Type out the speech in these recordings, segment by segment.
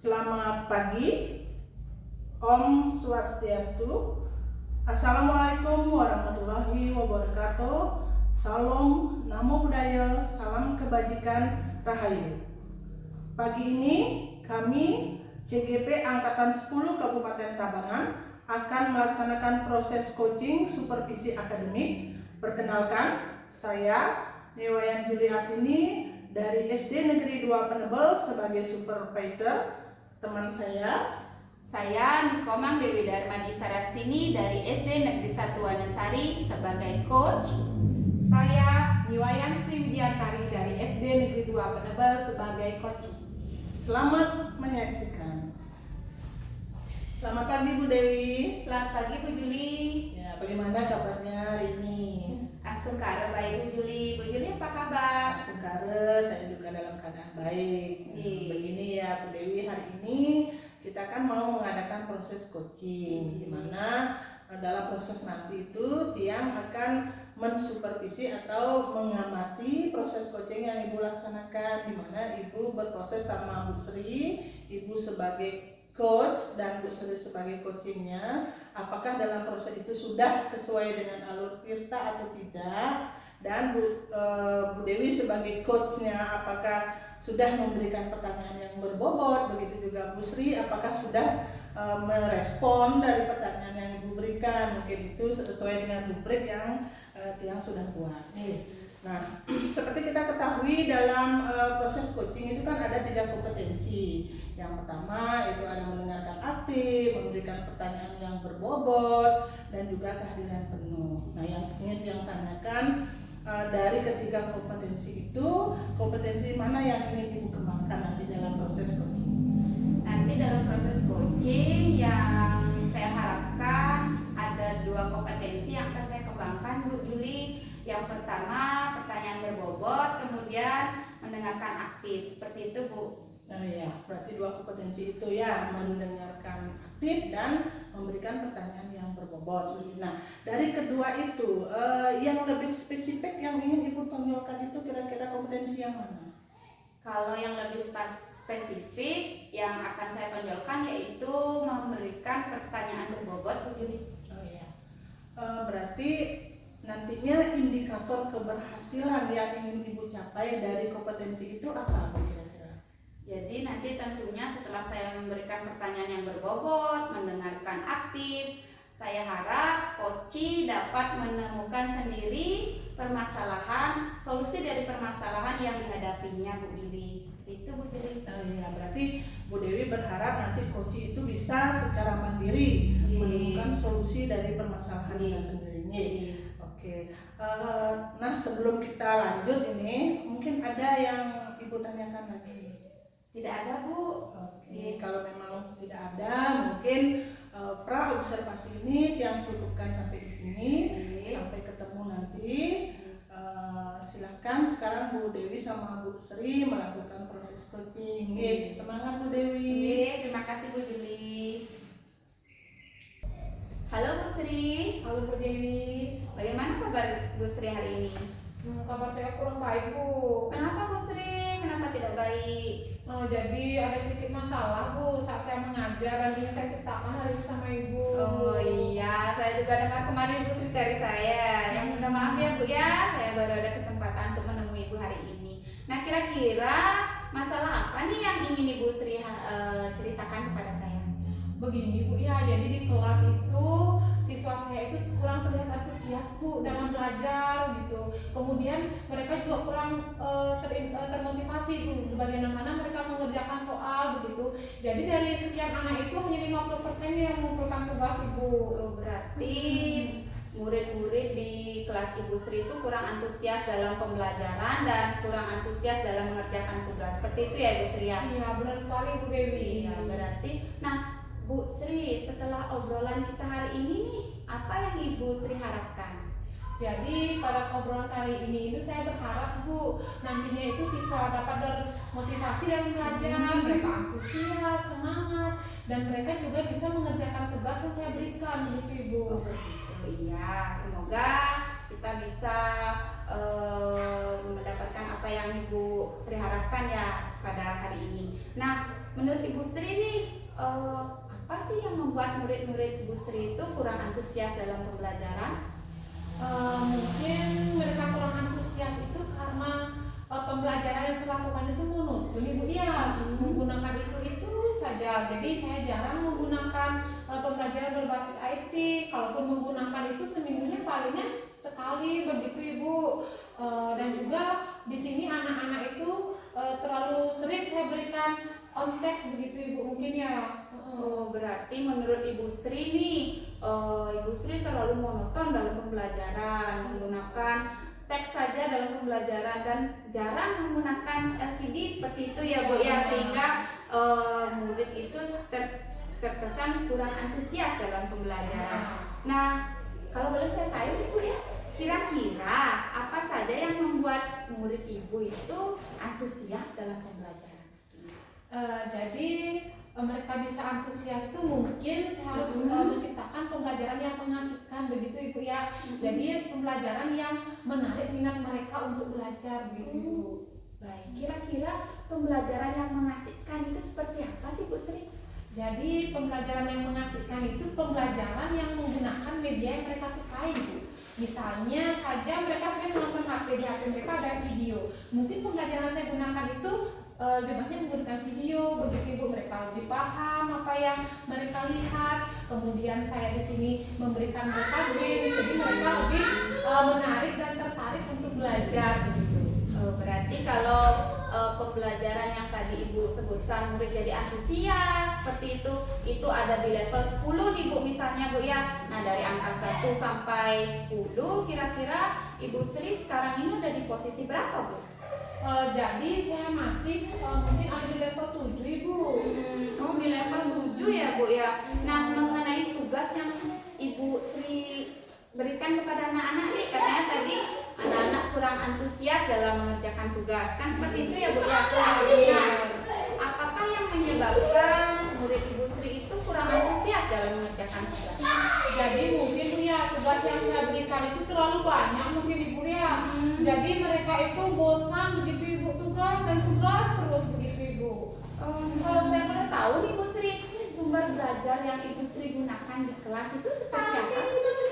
Selamat pagi, Om Swastiastu. Assalamualaikum warahmatullahi wabarakatuh. Salam, namo buddhaya, salam kebajikan, rahayu. Pagi ini kami CGP Angkatan 10 Kabupaten Tabanan akan melaksanakan proses coaching supervisi akademik. Perkenalkan, saya Newayan Juli Artini dari SD Negeri 2 Penebel sebagai supervisor. Teman saya Nikomang Dewi Darmadi Sarastini dari SD Negeri 1 Wanasari sebagai coach. Saya Niwayan Sri Widiantari dari SD Negeri 2 Penebel sebagai coach. Selamat menyaksikan. Selamat pagi Bu Dewi. Selamat pagi Bu Juli. Ya, bagaimana kabarnya hari ini? Astungkara baik Bu Juli. Bu Juli apa kabar? Astungkara, saya juga dalam keadaan baik. Begini ya Bu Dewi, hari ini kita kan mau mengadakan proses coaching, di mana dalam proses nanti itu Tiang akan mensupervisi atau mengamati proses coaching yang Ibu laksanakan, di mana Ibu berproses sama Bu Sri, Ibu sebagai coach dan Bu Sri sebagai coachingnya. Apakah dalam proses itu sudah sesuai dengan alur tirta atau tidak, dan Bu Dewi sebagai coachnya apakah sudah memberikan pertanyaan yang berbobot, begitu juga Bu Sri apakah sudah merespon dari pertanyaan yang Ibu berikan, mungkin itu sesuai dengan rubrik yang Tiang sudah buat. Nah, seperti kita ketahui dalam proses coaching itu kan ada 3 kompetensi. Yang pertama itu ada mendengarkan aktif, memberikan pertanyaan yang berbobot, dan juga kehadiran penuh. Nah, yang ingin Tiang tanyakan, dari ketiga kompetensi itu, kompetensi mana yang ingin Ibu kembangkan nanti dalam proses coaching? Nanti dalam proses coaching yang saya harapkan ada 2 kompetensi yang akan saya kembangkan Bu Juli. Yang pertama pertanyaan berbobot, kemudian mendengarkan aktif. Seperti itu Bu. Nah ya, berarti 2 kompetensi itu ya, mendengarkan aktif dan memberikan pertanyaan yang berbobot. Nah, dari kedua itu, yang lebih spesifik yang ingin Ibu tonjolkan itu kira-kira kompetensi yang mana? Kalau yang lebih spesifik yang akan saya tonjolkan yaitu memberikan pertanyaan berbobot Bu Juli. Oh iya, berarti nantinya indikator keberhasilan yang ingin Ibu capai dari kompetensi itu apa kira-kira? Jadi nanti tentunya setelah saya memberikan pertanyaan yang berbobot, mendengarkan aktif, saya harap coach dapat menemukan sendiri solusi dari permasalahan yang dihadapinya Bu Dewi. Seperti itu Bu Dewi. Oh iya, berarti Bu Dewi berharap nanti coach itu bisa secara mandiri menemukan solusi dari permasalahannya sendiri. Oke. Nah, sebelum kita lanjut ini, mungkin ada yang Ibu tanyakan lagi? Tidak ada Bu. Oke. Kalau memang tidak ada, mungkin pra observasi ini yang cukupkan sampai di sini. Sampai ketemu nanti. Silakan sekarang Bu Dewi sama Bu Sri melakukan proses coaching. Semangat Bu Dewi. Terima kasih Bu Juli. Halo Bu Sri. Halo Bu Dewi. Bagaimana kabar Bu Sri hari ini? Kabar saya kurang baik Bu. Kenapa Bu Sri? Kenapa tidak baik? Jadi ada sedikit masalah Bu saat saya mengajar, dan ingin saya ceritakan hari ini sama Ibu. Oh iya, saya juga dengar kemarin Bu Sri cari saya. Yang minta maaf ya Bu ya, saya baru ada kesempatan untuk menemui Ibu hari ini. Nah, kira-kira masalah apa nih yang ingin Ibu Sri ceritakan kepada saya? Begini Bu ya, jadi di kelas itu siswa saya itu kurang terlihat antusias Bu dalam belajar gitu. Kemudian mereka juga kurang termotivasi Bu di bagian mana mereka mengerjakan soal begitu. Jadi dari sekian anak itu hanya 50% yang mengumpulkan tugas Ibu. Berarti murid-murid di kelas Ibu Sri itu kurang antusias dalam pembelajaran dan kurang antusias dalam mengerjakan tugas. Seperti itu ya Ibu Sri ya? Iya, benar sekali Bu Dewi. Iya, berarti. Nah Bu Sri, setelah obrolan kita hari ini nih, apa yang Ibu Sri harapkan? Jadi pada obrolan kali ini saya berharap Bu, nantinya itu siswa dapat termotivasi dalam belajar, mereka antusias, semangat, dan mereka juga bisa mengerjakan tugas yang saya berikan, begitu Ibu. Oh begitu, iya. Semoga kita bisa mendapatkan apa yang Ibu Sri harapkan ya pada hari ini. Nah, menurut Ibu Sri nih apa sih yang membuat murid-murid Ibu Sri itu kurang antusias dalam pembelajaran? Mungkin mereka kurang antusias itu karena pembelajaran yang saya lakukan itu monoton Ibu ya, menggunakan itu saja. Jadi saya jarang menggunakan pembelajaran berbasis IT. Kalaupun menggunakan itu seminggunya palingnya sekali begitu Ibu. Dan juga di sini anak-anak itu terlalu sering saya berikan on text begitu Ibu mungkin ya. Oh, berarti menurut Ibu Sri nih, Ibu Sri terlalu monoton dalam pembelajaran, menggunakan teks saja dalam pembelajaran dan jarang menggunakan LCD seperti itu ya Bu ya, sehingga murid itu terkesan kurang antusias dalam pembelajaran. Nah, kalau boleh saya tahu Ibu ya, kira-kira apa saja yang membuat murid Ibu itu antusias dalam pembelajaran? Jadi mereka bisa antusias itu mungkin saya harus menciptakan pembelajaran yang mengasihkan begitu Ibu ya. Jadi pembelajaran yang menarik minat mereka untuk belajar begitu Ibu. Baik, kira-kira pembelajaran yang mengasihkan itu seperti apa sih Bu Sri? Jadi pembelajaran yang mengasihkan itu pembelajaran yang menggunakan media yang mereka sukai Ibu. Misalnya saja mereka sering menonton HP, di HP mereka ada video. Mungkin pembelajaran saya gunakan itu lebih banyak menggunakan video begitu Ibu, mereka lebih paham apa yang mereka lihat. Kemudian saya di sini memberikan mereka games, jadi mereka lebih menarik dan tertarik untuk belajar begitu. Berarti kalau pembelajaran yang tadi Ibu sebutkan murid jadi antusias seperti itu ada di level 10 nih Bu misalnya Bu ya. Nah, dari angka 1 sampai 10 kira-kira Ibu Sri sekarang ini ada di posisi berapa Bu? Jadi saya masih mungkin ada di level 7 Ibu. Oh, di level 7 ya Bu ya. Nah, mengenai tugas yang Ibu Sri berikan kepada anak-anak nih, katanya tadi anak-anak kurang antusias dalam mengerjakan tugas, kan seperti itu ya Bu ya. Nah, apakah yang menyebabkan murid Ibu Sri itu kurang antusias dalam mengerjakan tugas? Jadi mungkin Bu ya, tugas yang saya berikan itu terlalu banyak mungkin Ibu ya. Jadi mereka itu bosan begitu Ibu, tugas dan tugas terus begitu Ibu. Kalau saya boleh tahu nih Bu Sri, sumber belajar yang Ibu Sri gunakan di kelas itu seperti apa sih Bu Sri?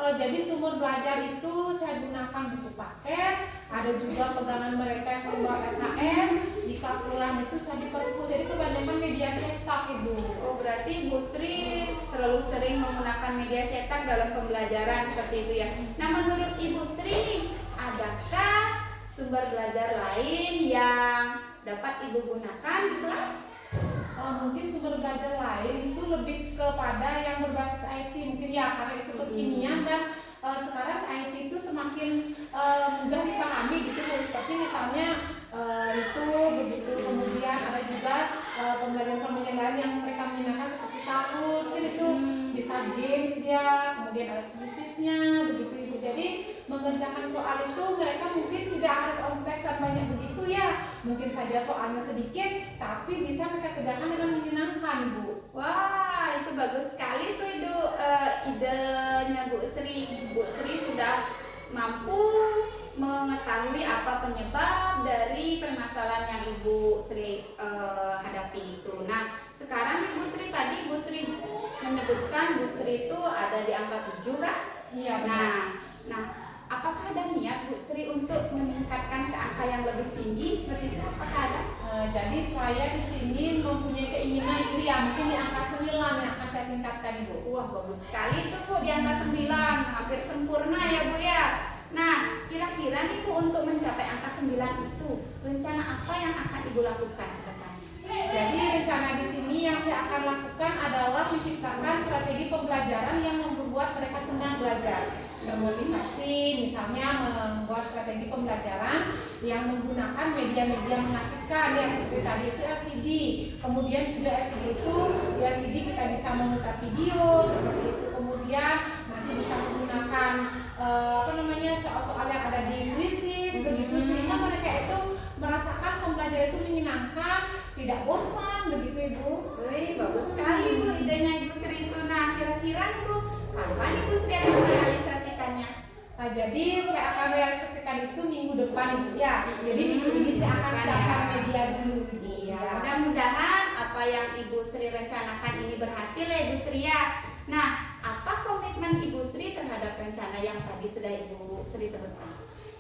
Jadi sumber belajar itu saya gunakan buku paket, ada juga pegangan mereka yang sumber LKS. Jika kurang itu saya diperpus, jadi kebanyakan media cetak Ibu. Oh, berarti Ibu Sri terlalu sering menggunakan media cetak dalam pembelajaran seperti itu ya. Nah, menurut Ibu Sri, adakah sumber belajar lain yang dapat Ibu gunakan di kelas? Mungkin sumber belajar lain itu lebih kepada yang berbasis IT mungkin ya, karena itu kekinian dan sekarang IT itu semakin mudah dipahami gitu Bu. Seperti misalnya itu begitu, kemudian ada juga pembelajaran lain yang mereka minatkan seperti tahun, mungkin itu bisa games dia, kemudian ada krisisnya begitu Ibu. Jadi mengerjakan soal itu mereka mungkin tidak harus kompleks dan banyak begitu ya, mungkin saja soalnya sedikit tapi bisa mereka kerjakan dengan menyenangkan Bu. Wah, itu bagus sekali tuh itu idenya Bu Sri. Bu Sri sudah mampu mengetahui apa penyebab dari permasalahan yang Ibu Sri hadapi itu. Nah, sekarang Ibu Sri tadi Ibu Sri menyebutkan Bu Sri itu ada di angka 7 kan? Iya benar. Nah, apakah ada niat Bu Sri untuk meningkatkan ke angka yang lebih tinggi seperti itu? Apakah ada? Jadi saya di sini mempunyai keinginan Ibu ya, mungkin di angka 9 yang akan saya tingkatkan Ibu. Wah, bagus sekali itu Bu, di angka 9, hampir sempurna ya Bu ya. Nah, kira-kira nih Bu, untuk mencapai angka 9 itu rencana apa yang akan Ibu lakukan ke depan? Jadi rencana di sini yang saya akan lakukan adalah menciptakan strategi pembelajaran yang membuat mereka senang belajar, termotivasi, misalnya membuat strategi pembelajaran yang menggunakan media-media mengasihkan ya, seperti tadi itu LCD. Kemudian juga LCD itu di LCD kita bisa memutar video seperti itu. Kemudian nanti bisa menggunakan soal-soal yang ada di quizzes begitu, sehingga mereka itu merasakan pembelajaran itu menyenangkan, tidak bosan begitu Ibu. Wih, bagus sekali Bu idenya Ibu Sri itu. Nah, kira-kira Bu, kapan Ibu Sri akan merealisasikannya? Nah, jadi saya akan realisasikan itu minggu depan Ibu ya. Jadi minggu ini saya akan siapkan media dulu. Iya, mudah-mudahan apa apa yang Ibu Sri rencanakan ini berhasil ya Ibu Sri ya. Nah, apa komitmen Ibu Sri terhadap rencana yang tadi sudah Ibu Sri sebutkan?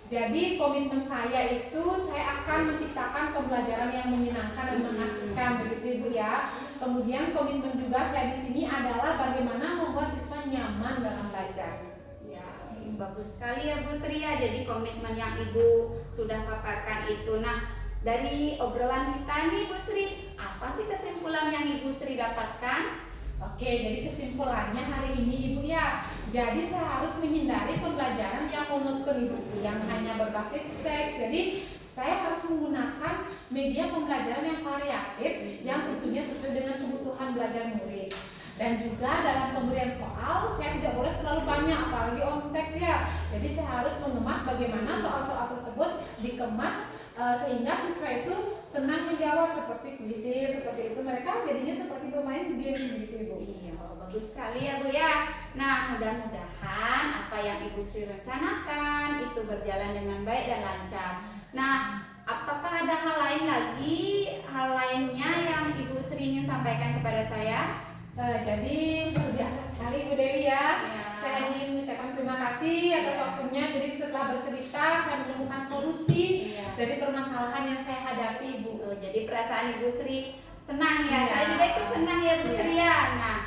Jadi komitmen saya itu saya akan menciptakan pembelajaran yang menyenangkan dan mengasihkan, begitu Ibu ya. Kemudian komitmen juga saya di sini adalah bagaimana membuat siswa nyaman dalam belajar. Ya, bagus sekali ya Bu Sri ya. Jadi komitmen yang Ibu sudah paparkan itu. Nah, dari obrolan kita nih Bu Sri, apa sih kesimpulan yang Ibu Sri dapatkan? Oke, jadi kesimpulannya hari ini Ibu ya. Jadi saya harus menghindari pembelajaran yang monoton Ibu, yang hanya berbasis teks. Jadi saya harus menggunakan media pembelajaran yang variatif, yang tentunya sesuai dengan kebutuhan belajar murid. Dan juga dalam pemberian soal, saya tidak boleh terlalu banyak, apalagi on teks ya. Jadi saya harus mengemas bagaimana soal-soal tersebut dikemas sehingga siswa itu senang menjawab, seperti puisi, seperti itu. Mereka jadinya seperti bermain game gitu Ibu. Iya, bagus sekali ya Bu ya. Nah, mudah-mudahan apa yang Ibu Sri rencanakan itu berjalan dengan baik dan lancar. Nah, apakah ada hal lain lagi, hal lainnya yang Ibu Sri ingin sampaikan kepada saya? Jadi luar biasa sekali Bu Dewi ya. Ya. Saya ingin mengucapkan terima kasih atas waktunya. Jadi setelah bercerita, saya menemukan solusi dari permasalahan yang saya hadapi Bu. Jadi perasaan Ibu Sri senang ya. Iya. Saya juga ikut senang ya Bu Iya. Sri ya. Nah,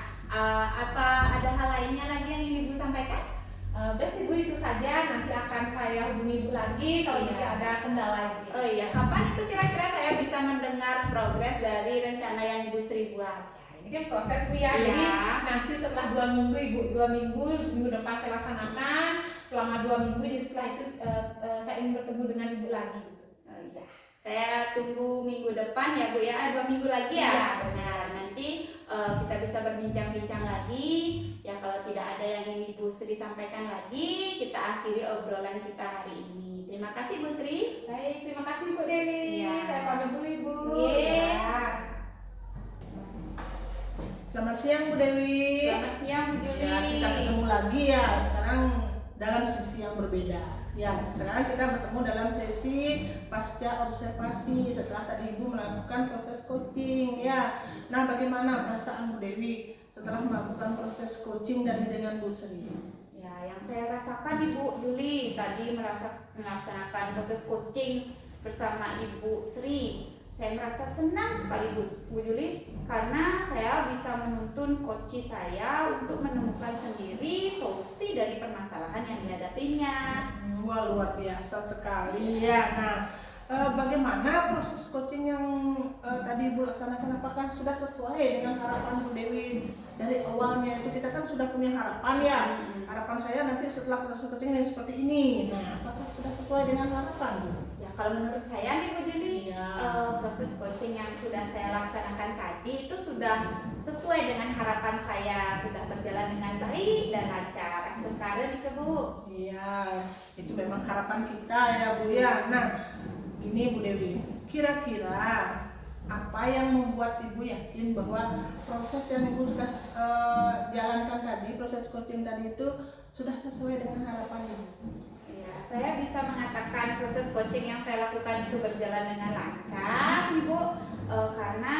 apa ada hal lainnya lagi yang ingin Ibu sampaikan? Udah sih Bu, itu saja. Nanti akan saya hubungi Ibu lagi kalau Iya. jika ada kendala Ibu. Oh iya, kapan itu kira-kira saya bisa mendengar progres dari rencana yang Ibu Sri buat? Ini kan proses Bu ya. Iya. Jadi nanti setelah 2 minggu Ibu, 2 minggu minggu depan saya laksanakan. Selama 2 minggu, jadi setelah itu saya ingin bertemu dengan Ibu lagi. Oh iya, saya tunggu minggu depan ya Bu ya, 2 minggu lagi ya. Iya. Nah, nanti kita bisa berbincang-bincang lagi. Ya kalau tidak ada yang ingin Ibu Sri sampaikan lagi, kita akhiri obrolan kita hari ini. Terima kasih Bu Sri. Baik, terima kasih Bu Dewi. Iya. Saya pamit dulu Ibu. Iya. Ya. Selamat siang Bu Dewi. Selamat siang Bu Juli. Ya, kita ketemu lagi ya. Sekarang dalam sesi yang berbeda. Ya, sekarang kita bertemu dalam sesi pasca observasi setelah tadi Ibu melakukan proses coaching ya. Nah, bagaimana perasaan Bu Dewi setelah melakukan proses coaching dengan Bu Sri? Ya, yang saya rasakan Ibu Juli tadi melaksanakan proses coaching bersama Ibu Sri. Saya merasa senang sekali Bu Juli karena saya bisa menuntun coach saya untuk menemukan sendiri solusi dari permasalahan yang dihadapinya. Wah, luar biasa sekali ya. Nah, bagaimana proses coaching yang tadi Ibu laksanakan? Apakah sudah sesuai dengan harapan Bu Dewi dari awalnya? Itu kita kan sudah punya harapan ya. Harapan saya nanti setelah proses coaching ini seperti ini. Nah, apakah sudah sesuai dengan harapan Bu? Ya, kalau menurut saya nih Bu Juli, Iya. proses coaching yang sudah saya laksanakan tadi itu sudah sesuai dengan harapan saya, sudah berjalan dengan baik dan lancar. Sekarang nih Bu. Iya, itu memang harapan kita ya Bu ya. Nah, ini Bu Dewi, kira-kira apa yang membuat Ibu yakin bahwa proses yang Ibu sudah jalankan tadi, proses coaching tadi itu sudah sesuai dengan harapan Ibu? Ya, saya bisa mengatakan proses coaching yang saya lakukan itu berjalan dengan lancar, Ibu, karena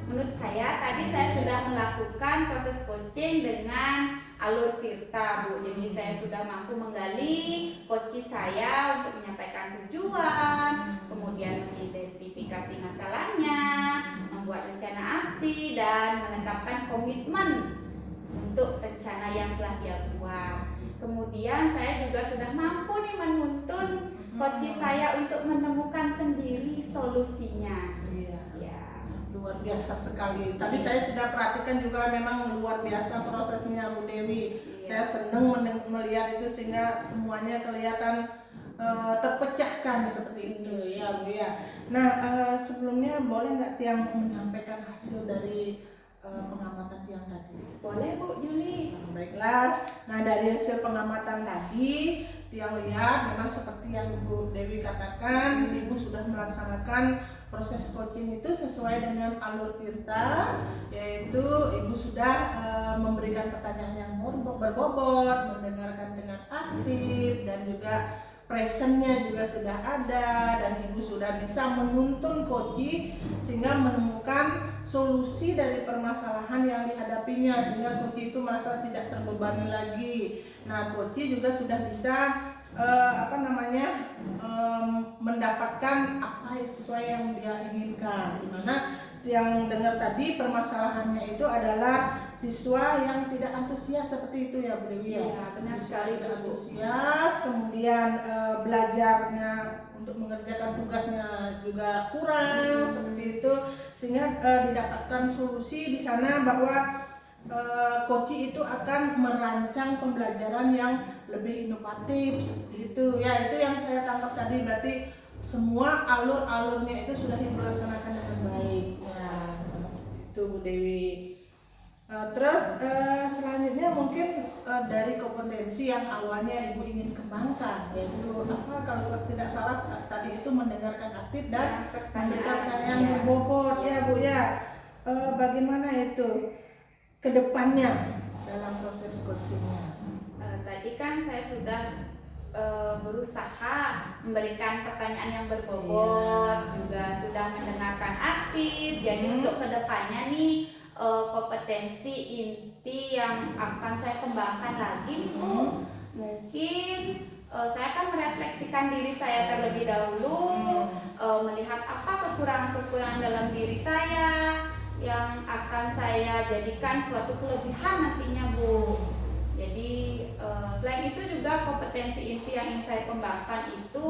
menurut saya tadi saya sudah melakukan proses coaching dengan alur Tirta, Bu. Jadi saya sudah mampu menggali coach saya untuk menyampaikan tujuan, kemudian mengidentifikasi masalahnya, membuat rencana aksi dan menetapkan komitmen untuk rencana yang telah dia buat. Kemudian saya juga sudah mampu nih menuntun coach saya untuk menemukan sendiri solusinya. Iya. Ya. Luar biasa sekali. Tadi saya sudah perhatikan juga memang luar biasa prosesnya Bu Dewi. Saya senang melihat itu sehingga semuanya kelihatan terpecahkan seperti itu ya Bu ya. Nah, sebelumnya boleh nggak Tiang menyampaikan hasil dari pengamatan Tiang tadi? Boleh Bu Juli. Baiklah. Nah, dari hasil pengamatan tadi Tiang lihat memang seperti yang Bu Dewi katakan, Ibu sudah melaksanakan proses coaching itu sesuai dengan alur Tirta, yaitu Ibu sudah memberikan pertanyaan yang berbobot, mendengarkan dengan aktif, dan juga presentnya juga sudah ada, dan ibu sudah bisa menuntun Koci sehingga menemukan solusi dari permasalahan yang dihadapinya, sehingga Koci itu merasa tidak terbebani lagi. Nah, Koci juga sudah bisa mendapatkan apa sesuai yang dia inginkan. Dimana yang dengar tadi permasalahannya itu adalah siswa yang tidak antusias seperti itu ya Bu Dewi ya. Iya, benar Siswa sekali, tidak Bu. antusias, kemudian belajarnya untuk mengerjakan tugasnya juga kurang seperti itu, sehingga didapatkan solusi di sana bahwa Koci itu akan merancang pembelajaran yang lebih inovatif seperti itu ya. Itu yang saya tangkap tadi, berarti semua alur-alurnya itu sudah dilaksanakan dengan baik ya, seperti itu Bu Dewi. Terus selanjutnya mungkin dari kompetensi yang awalnya Ibu ingin kembangkan, yaitu apa, kalau tidak salah tadi itu mendengarkan aktif dan memberikan pertanyaan yang berbobot ya Bu ya. Bagaimana itu kedepannya dalam proses coachingnya? Tadi kan saya sudah berusaha memberikan pertanyaan yang berbobot, juga sudah mendengarkan aktif. Jadi untuk kedepannya nih kompetensi inti yang akan saya kembangkan lagi Bu, mungkin saya akan merefleksikan diri saya terlebih dahulu, melihat apa kekurangan-kekurangan dalam diri saya yang akan saya jadikan suatu kelebihan nantinya Bu. Jadi selain itu juga kompetensi inti yang ingin saya kembangkan itu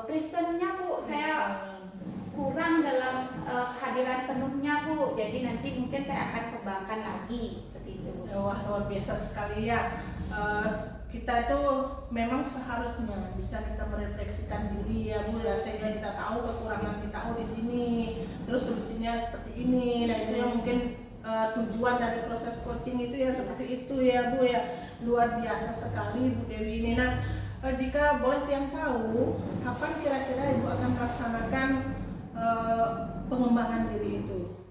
presentnya Bu, saya kurang dalam kehadiran penuhnya Bu. Jadi nanti mungkin saya akan kembangkan lagi seperti itu Bu. Wah, luar biasa sekali ya. Kita itu memang seharusnya bisa kita merefleksikan diri ya Bu ya, sehingga kita tahu kekurangan kita, di sini terus solusinya seperti ini. Nah, itu yang mungkin tujuan dari proses coaching itu ya, seperti itu ya Bu ya. Luar biasa sekali Bu Dewi ini. Nah, jika boleh tiang tahu, kapan kira-kira Ibu akan melaksanakan pengembangan diri itu?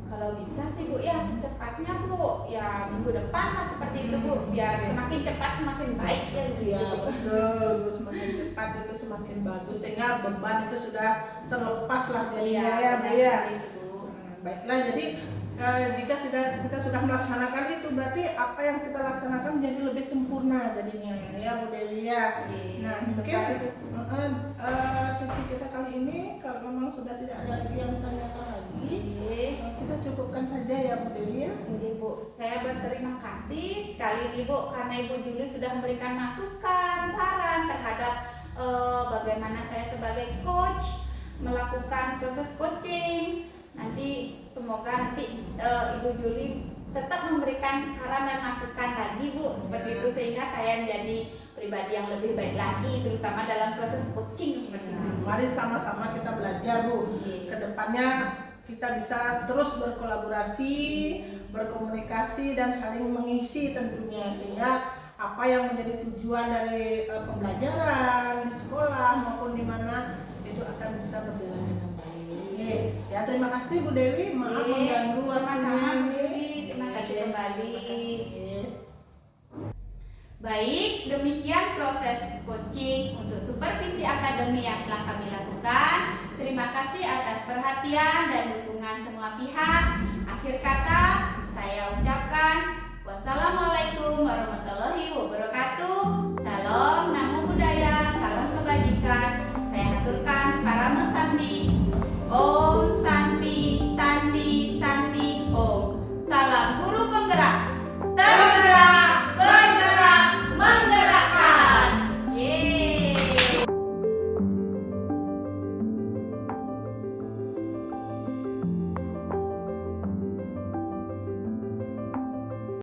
Kalau bisa sih Bu ya secepatnya Bu, ya minggu depan lah seperti itu Bu, biar semakin cepat semakin baik ya Bu. Ya betul, semakin cepat itu semakin bagus, sehingga beban itu sudah terlepas lah jadinya ya Bu ya. Baiklah, jadi jika kita sudah melaksanakan itu, berarti apa yang kita laksanakan menjadi lebih sempurna jadinya ya Bu Dewi ya. Nah, mungkin sesi kita kali ini kalau memang sudah tidak ada lagi yang ditanyakan lagi, kita cukupkan saja ya Bu Dewi ya. Oke Bu, saya berterima kasih sekali nih Bu, karena Ibu Juli sudah memberikan masukan, saran terhadap bagaimana saya sebagai coach melakukan proses coaching. Nanti semoga nanti Ibu Juli tetap memberikan saran dan masukan lagi Bu, seperti itu, sehingga saya menjadi pribadi yang lebih baik lagi, terutama dalam proses coaching seperti itu. Mari sama-sama kita belajar Bu. Kedepannya kita bisa terus berkolaborasi, berkomunikasi dan saling mengisi tentunya, sehingga apa yang menjadi tujuan dari pembelajaran di sekolah maupun di mana itu akan bisa berjalan dengan baik. Ya, terima kasih Bu Dewi, maaf mengganggu Sama-sama Bu waktunya. Dewi, terima kasih kembali. Baik, demikian proses coaching untuk supervisi akademi yang telah kami lakukan. Terima kasih atas perhatian dan